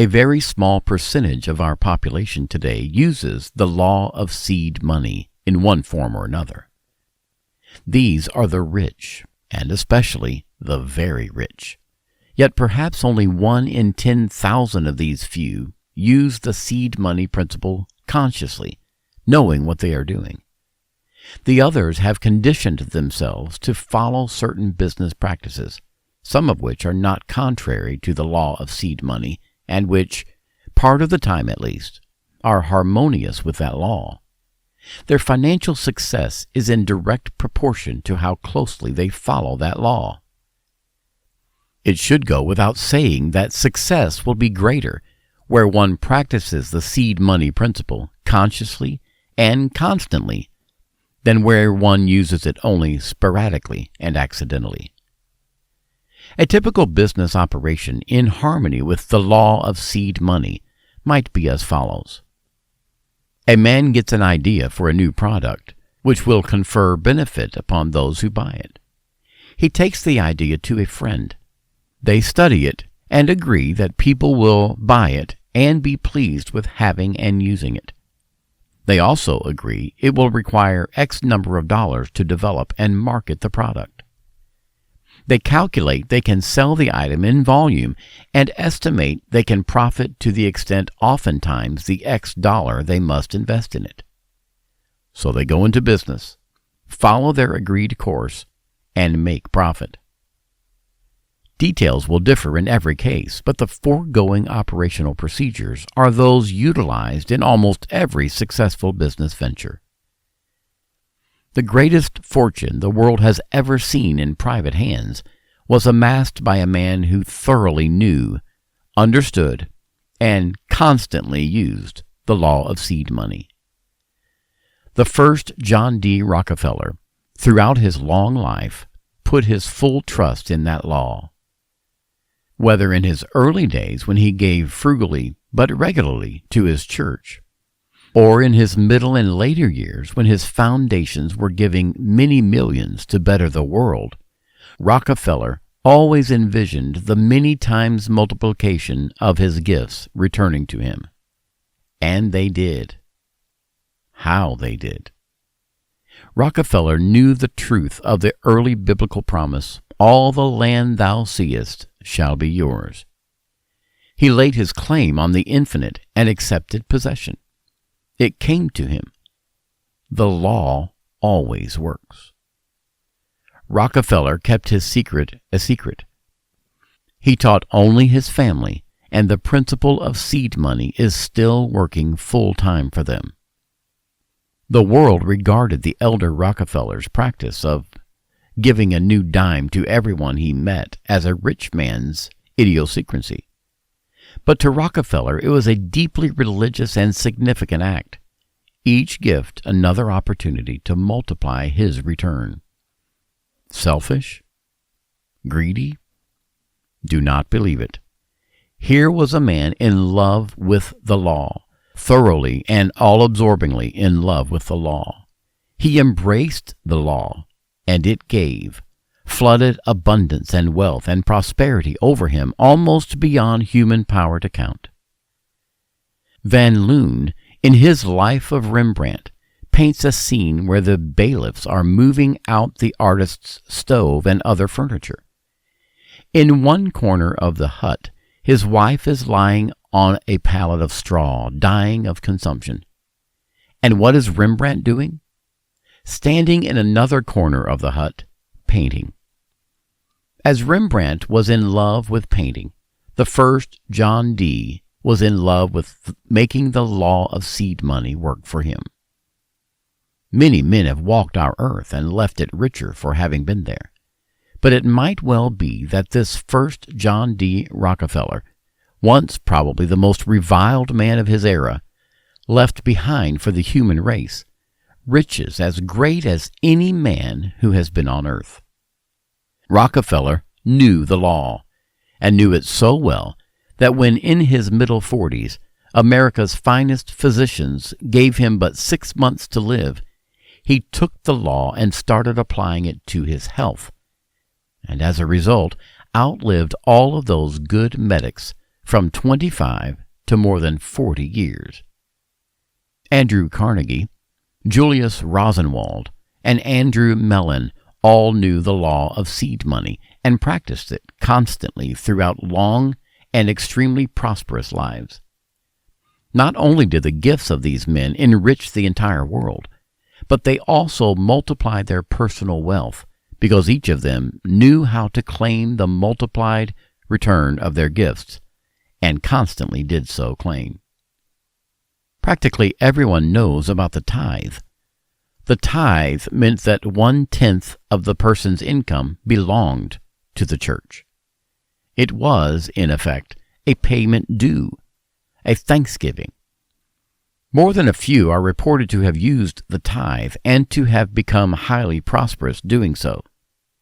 A very small percentage of our population today uses the law of seed money in one form or another. These are the rich, and especially the very rich. Yet perhaps only 1 in 10,000 of these few use the seed money principle consciously, knowing what they are doing. The others have conditioned themselves to follow certain business practices, some of which are not contrary to the law of seed money, and which, part of the time at least, are harmonious with that law. Their financial success is in direct proportion to how closely they follow that law. It should go without saying that success will be greater where one practices the seed money principle consciously and constantly than where one uses it only sporadically and accidentally. A typical business operation in harmony with the law of seed money might be as follows. A man gets an idea for a new product, which will confer benefit upon those who buy it. He takes the idea to a friend. They study it and agree that people will buy it and be pleased with having and using it. They also agree it will require X number of dollars to develop and market the product. They calculate they can sell the item in volume and estimate they can profit to the extent oftentimes the X dollar they must invest in it. So they go into business, follow their agreed course, and make profit. Details will differ in every case, but the foregoing operational procedures are those utilized in almost every successful business venture. The greatest fortune the world has ever seen in private hands was amassed by a man who thoroughly knew, understood, and constantly used the law of seed money. The first John D. Rockefeller, throughout his long life, put his full trust in that law. Whether in his early days when he gave frugally but regularly to his church, or in his middle and later years when his foundations were giving many millions to better the world, Rockefeller always envisioned the many times multiplication of his gifts returning to him. And they did. How they did. Rockefeller knew the truth of the early biblical promise, "All the land thou seest shall be yours." He laid his claim on the infinite and accepted possession. It came to him. The law always works. Rockefeller kept his secret a secret. He taught only his family, and the principle of seed money is still working full-time for them. The world regarded the elder Rockefeller's practice of giving a new dime to everyone he met as a rich man's idiosyncrasy. But to Rockefeller it was a deeply religious and significant act, each gift another opportunity to multiply his return. Selfish? Greedy? Do not believe it. Here was a man in love with the law, thoroughly and all-absorbingly in love with the law. He embraced the law, and it gave, flooded abundance and wealth and prosperity over him almost beyond human power to count. Van Loon, in his Life of Rembrandt, paints a scene where the bailiffs are moving out the artist's stove and other furniture. In one corner of the hut, his wife is lying on a pallet of straw, dying of consumption. And what is Rembrandt doing? Standing in another corner of the hut, painting. As Rembrandt was in love with painting, the first John D. was in love with making the law of seed money work for him. Many men have walked our earth and left it richer for having been there. But it might well be that this first John D. Rockefeller, once probably the most reviled man of his era, left behind for the human race riches as great as any man who has been on earth. Rockefeller knew the law, and knew it so well that when in his middle 40s, America's finest physicians gave him but 6 months to live, he took the law and started applying it to his health, and as a result outlived all of those good medics from 25 to more than 40 years. Andrew Carnegie, Julius Rosenwald, and Andrew Mellon all knew the law of seed money and practiced it constantly throughout long and extremely prosperous lives. Not only did the gifts of these men enrich the entire world, but they also multiplied their personal wealth because each of them knew how to claim the multiplied return of their gifts, and constantly did so claim. Practically everyone knows about the tithe. The tithe meant that 1/10 of the person's income belonged to the church. It was, in effect, a payment due, a thanksgiving. More than a few are reported to have used the tithe and to have become highly prosperous doing so.